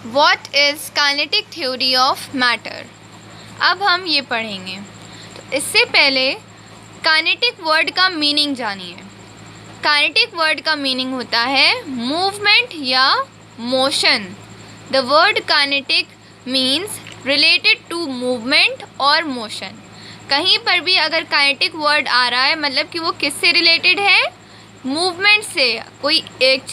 What is kinetic theory of matter. अब हम ये पढ़ेंगे, तो इससे पहले काइनेटिक वर्ड का मीनिंग जानिए। काइनेटिक वर्ड का मीनिंग होता है मूवमेंट या motion. The word kinetic means related to movement और मोशन। कहीं पर भी अगर काइनेटिक वर्ड आ रहा है मतलब कि वो किससे रिलेटेड है, मूवमेंट से। कोई एक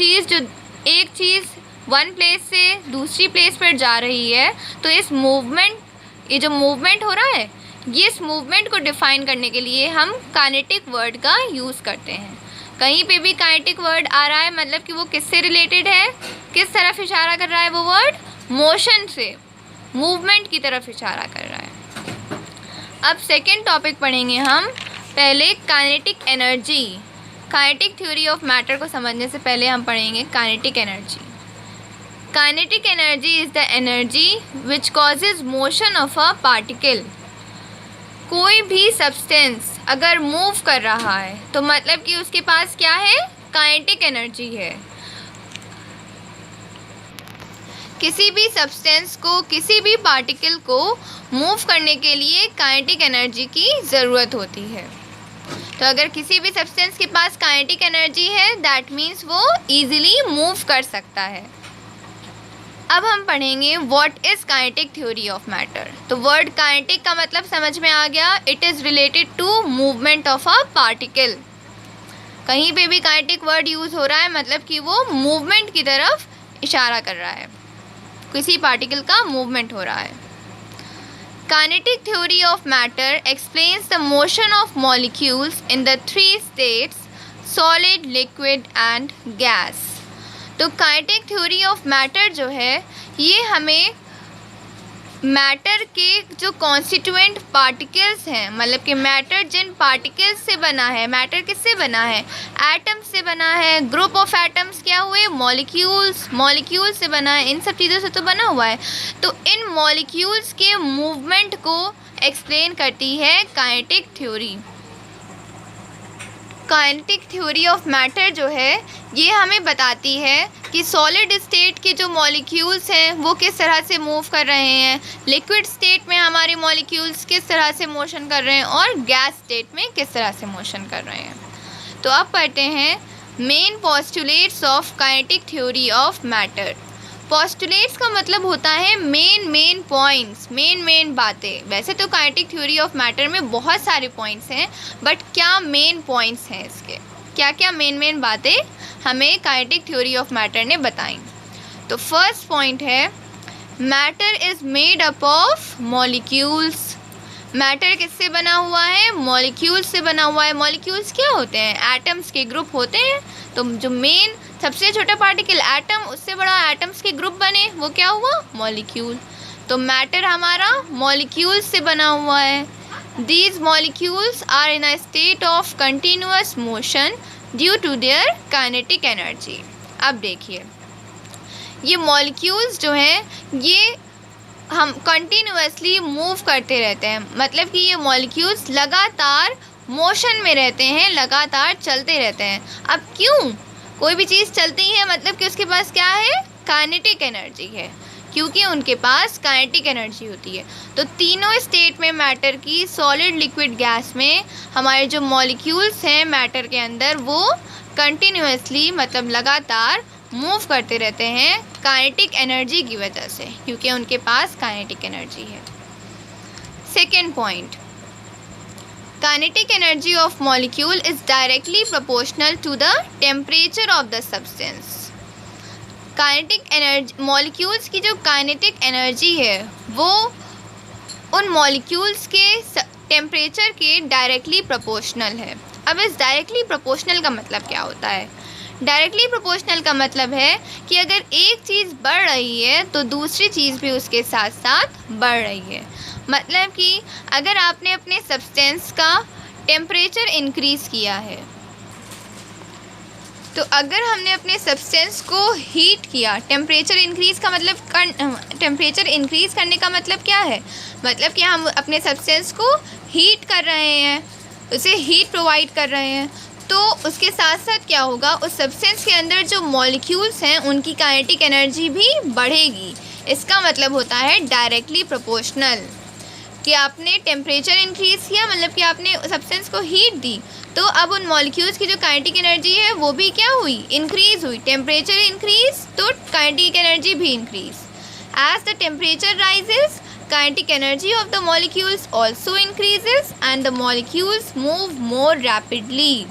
चीज़ वन प्लेस से दूसरी प्लेस पर जा रही है, तो ये जो मूवमेंट हो रहा है, ये इस मूवमेंट को डिफाइन करने के लिए हम काइनेटिक वर्ड का यूज़ करते हैं। कहीं पे भी काइनेटिक वर्ड आ रहा है मतलब कि वो किससे रिलेटेड है, किस तरफ इशारा कर रहा है वो वर्ड, मोशन से, मूवमेंट की तरफ इशारा कर रहा है। अब सेकेंड टॉपिक पढ़ेंगे हम। पहले kinetic energy. Kinetic theory of matter को समझने से पहले हम पढ़ेंगे kinetic energy. Kinetic energy is the energy which causes motion of a particle. कोई भी सब्सटेंस अगर मूव कर रहा है तो मतलब कि उसके पास क्या है, काइनेटिक एनर्जी है। किसी भी सब्सटेंस को, किसी भी पार्टिकल को मूव करने के लिए काइनेटिक एनर्जी की ज़रूरत होती है। तो अगर किसी भी सब्सटेंस के पास काइनेटिक एनर्जी है, दैट मीन्स वो ईजिली मूव कर सकता है। अब हम पढ़ेंगे what is kinetic theory of matter. तो वर्ड काइनेटिक का मतलब समझ में आ गया, it is related to movement of a particle. कहीं पे भी काइनेटिक वर्ड यूज़ हो रहा है मतलब कि वो मूवमेंट की तरफ इशारा कर रहा है, किसी पार्टिकल का मूवमेंट हो रहा है। Kinetic theory of matter explains the motion of molecules in the 3 states solid, liquid and gas. तो काइनेटिक थ्योरी ऑफ मैटर जो है, ये हमें मैटर के जो कॉन्स्टिट्यूएंट पार्टिकल्स हैं, मतलब कि मैटर जिन पार्टिकल्स से बना है, मैटर किससे बना है, एटम्स से बना है। ग्रुप ऑफ एटम्स क्या हुए, मॉलिक्यूल्स से बना है, इन सब चीज़ों से तो बना हुआ है। तो इन मॉलिक्यूल्स के मूवमेंट को एक्सप्लेन करती है kinetic theory. Kinetic theory of matter जो है, ये हमें बताती है कि सॉलिड स्टेट के जो मॉलिक्यूल्स हैं वो किस तरह से मूव कर रहे हैं, लिक्विड स्टेट में हमारे मॉलिक्यूल्स किस तरह से मोशन कर रहे हैं, और गैस स्टेट में किस तरह से मोशन कर रहे हैं। तो अब पढ़ते हैं main postulates of kinetic theory of matter. Postulates का मतलब होता है मेन पॉइंट्स, मेन बातें। वैसे तो काइनेटिक थ्योरी ऑफ मैटर में बहुत सारे पॉइंट्स हैं, बट क्या मेन पॉइंट्स हैं इसके, क्या क्या मेन बातें हमें काइनेटिक थ्योरी ऑफ मैटर ने बताई। तो फर्स्ट पॉइंट है matter is made up of molecules. Matter किससे बना हुआ है, मॉलिक्यूल्स से बना हुआ है। मॉलिक्यूल्स क्या होते हैं, एटम्स के ग्रुप होते हैं। तो जो मेन सबसे छोटा पार्टिकल एटम, उससे बड़ा एटम्स के ग्रुप बने, वो क्या हुआ, मॉलिक्यूल। तो मैटर हमारा मॉलिक्यूल्स से बना हुआ है। These molecules are in a state of continuous motion due to their kinetic energy. अब देखिए, ये मॉलिक्यूल्स जो हैं, ये हम कंटिन्यूअसली मूव करते रहते हैं, मतलब कि ये मॉलिक्यूल्स लगातार मोशन में रहते हैं, लगातार चलते रहते हैं। अब क्यों, कोई भी चीज़ चलती है मतलब कि उसके पास क्या है, काइनेटिक एनर्जी है, क्योंकि उनके पास काइनेटिक एनर्जी होती है। तो तीनों स्टेट में मैटर की, सॉलिड, लिक्विड, गैस में, हमारे जो मॉलिक्यूल्स हैं मैटर के अंदर, वो कंटिन्यूअसली मतलब लगातार मूव करते रहते हैं काइनेटिक एनर्जी की वजह से, क्योंकि उनके पास काइनेटिक एनर्जी है। Second point, kinetic energy of molecule is directly proportional to the temperature of the substance. Kinetic energy, molecules की जो काइनेटिक एनर्जी है वो उन मॉलिक्यूल्स के टेम्परेचर के डायरेक्टली प्रोपोर्शनल है। अब इस डायरेक्टली प्रोपोर्शनल का मतलब क्या होता है, डायरेक्टली प्रोपोर्शनल का मतलब है कि अगर एक चीज़ बढ़ रही है तो दूसरी चीज़ भी उसके साथ साथ बढ़ रही है। मतलब कि अगर आपने अपने सब्सटेंस का टेम्परेचर इंक्रीज़ किया है, तो अगर हमने अपने सब्सटेंस को हीट किया, टेम्परेचर इंक्रीज़ का मतलब, टेम्परेचर इंक्रीज़ करने का मतलब क्या है, मतलब कि हम अपने सब्सटेंस को हीट कर रहे हैं, उसे हीट प्रोवाइड कर रहे हैं, तो उसके साथ साथ क्या होगा, उस सब्सटेंस के अंदर जो मॉलिक्यूल्स हैं उनकी काइनेटिक एनर्जी भी बढ़ेगी, इसका मतलब होता है डायरेक्टली प्रोपोर्शनल, कि आपने टेम्परेचर इंक्रीज़ किया, मतलब कि आपने सब्सटेंस को हीट दी, तो अब उन मॉलिक्यूल्स की जो काइनेटिक एनर्जी है वो भी क्या हुई, इंक्रीज़ हुई। टेम्परेचर इंक्रीज़ तो काइनेटिक एनर्जी भी increase. As the temperature rises, kinetic energy of the molecules also increases and the molecules move more rapidly।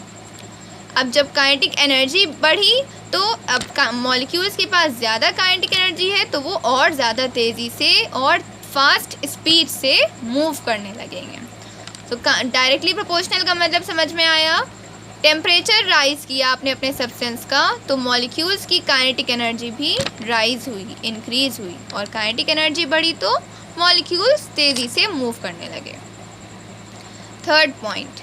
अब जब काइनेटिक एनर्जी बढ़ी तो अब मॉलिक्यूल्स के पास ज़्यादा काइनेटिक एनर्जी है, तो वो और ज़्यादा तेज़ी से और फास्ट स्पीड से मूव करने लगेंगे। तो डायरेक्टली प्रोपोर्शनल का मतलब समझ में आया। टेम्परेचर राइज़ किया आपने अपने सब्सटेंस का, तो मॉलिक्यूल्स की काइनेटिक एनर्जी भी राइज़ हुई, इंक्रीज़ हुई, और काइनेटिक एनर्जी बढ़ी तो मॉलिक्यूल्स तेज़ी से मूव करने लगे। Third point,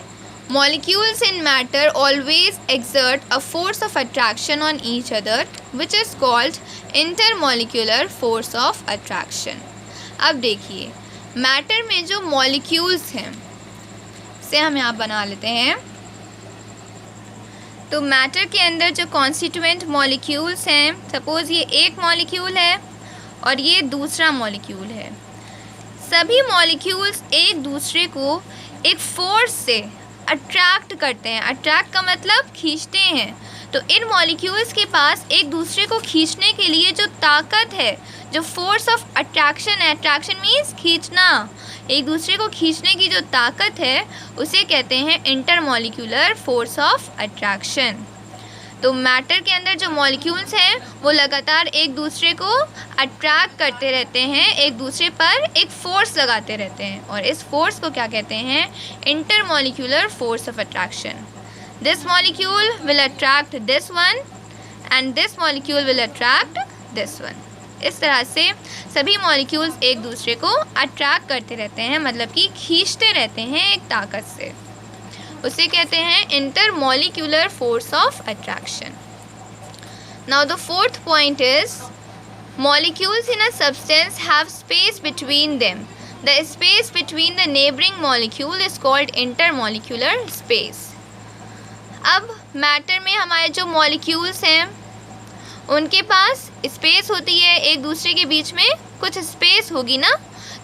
molecules in matter always exert a force of attraction on each other which is called intermolecular force of attraction. अब देखिए, मैटर में जो मॉलिक्यूल्स हैं, से हम यहाँ बना लेते हैं। तो मैटर के अंदर जो कॉन्स्टिट्यूएंट मॉलिक्यूल्स हैं, सपोज़ ये एक मॉलिक्यूल है और ये दूसरा मॉलिक्यूल है। सभी मॉलिक्यूल्स एक दूसरे को एक फोर्स से अट्रैक्ट करते हैं। अट्रैक्ट का मतलब खींचते हैं। तो इन मॉलिक्यूल्स के पास एक दूसरे को खींचने के लिए जो ताकत है, जो फोर्स ऑफ अट्रैक्शन है, अट्रैक्शन मीन्स खींचना, एक दूसरे को खींचने की जो ताकत है उसे कहते हैं इंटरमॉलिक्यूलर फोर्स ऑफ अट्रैक्शन। तो मैटर के अंदर जो मॉलिक्यूल्स हैं वो लगातार एक दूसरे को अट्रैक्ट करते रहते हैं, एक दूसरे पर एक फोर्स लगाते रहते हैं, और इस फोर्स को क्या कहते हैं, intermolecular force of attraction. This molecule will attract this one and this molecule will attract this one. इस तरह से सभी मॉलिक्यूल्स एक दूसरे को अट्रैक्ट करते रहते हैं, मतलब कि खींचते रहते हैं एक ताकत से, उसे कहते हैं intermolecular force of attraction. Now the fourth point is molecules in a substance have space between them. The space between the neighboring molecule is called intermolecular space. अब मैटर में हमारे जो मॉलिक्यूल्स हैं उनके पास स्पेस होती है, एक दूसरे के बीच में कुछ स्पेस होगी ना,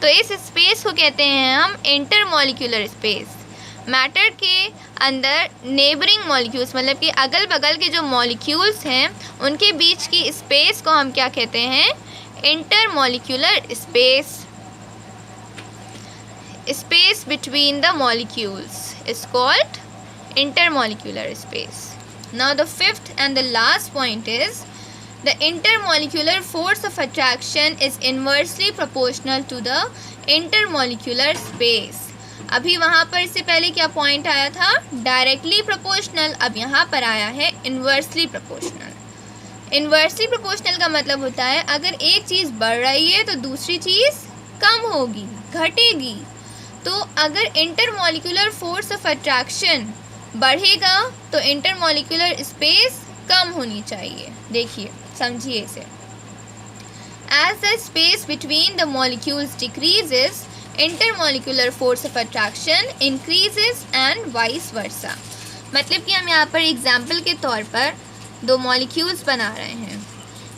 तो इस स्पेस को कहते हैं हम इंटरमॉलिक्यूलर स्पेस। मैटर के अंदर नेबरिंग मॉलिक्यूल्स, मतलब कि अगल बगल के जो मॉलिक्यूल्स हैं उनके बीच की स्पेस को हम क्या कहते हैं, intermolecular space. Space between the molecules is called intermolecular space. Now the fifth and the last point is the intermolecular force of attraction is inversely proportional to the intermolecular space. अभी वहाँ पर इससे पहले क्या पॉइंट आया था, directly proportional, अब यहाँ पर आया है इन्वर्सली प्रोपोर्शनल। इन्वर्सली प्रोपोर्शनल का मतलब होता है अगर एक चीज़ बढ़ रही है तो दूसरी चीज़ कम होगी, घटेगी। तो अगर इंटरमॉलिक्यूलर फोर्स ऑफ अट्रैक्शन बढ़ेगा तो इंटरमॉलिक्यूलर स्पेस कम होनी चाहिए। देखिए, समझिए इसे। As the space between the molecules decreases, intermolecular force of attraction increases and vice versa. मतलब कि हम यहाँ पर एग्जाम्पल के तौर पर दो मॉलिक्यूल्स बना रहे हैं,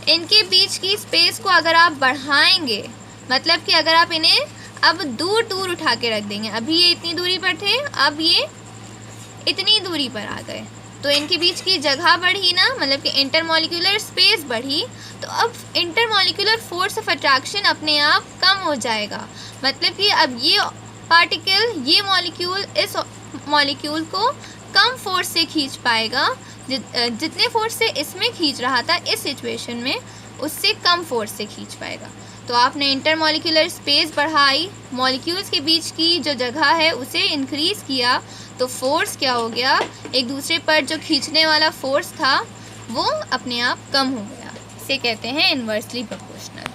इनके बीच की स्पेस को अगर आप बढ़ाएंगे, मतलब कि अगर आप इन्हें अब दूर दूर उठा के रख देंगे, अभी ये इतनी दूरी पर थे, अब ये इतनी दूरी पर आ गए, तो इनके बीच की जगह बढ़ी ना, मतलब कि इंटरमॉलिक्यूलर स्पेस बढ़ी, तो अब इंटरमॉलिक्यूलर फोर्स ऑफ अट्रैक्शन अपने आप कम हो जाएगा। मतलब कि अब ये पार्टिकल, ये मॉलिक्यूल इस मॉलिक्यूल को कम फोर्स से खींच पाएगा, जितने फोर्स से इसमें खींच रहा था इस सिचुएशन में, उससे कम फोर्स से खींच पाएगा। तो आपने इंटरमॉलिक्यूलर स्पेस बढ़ाई, मॉलिक्यूल्स के बीच की जो जगह है उसे इंक्रीज़ किया, तो फोर्स क्या हो गया, एक दूसरे पर जो खींचने वाला फोर्स था वो अपने आप कम हो गया। इसे कहते हैं इन्वर्सली प्रोपोर्शनल।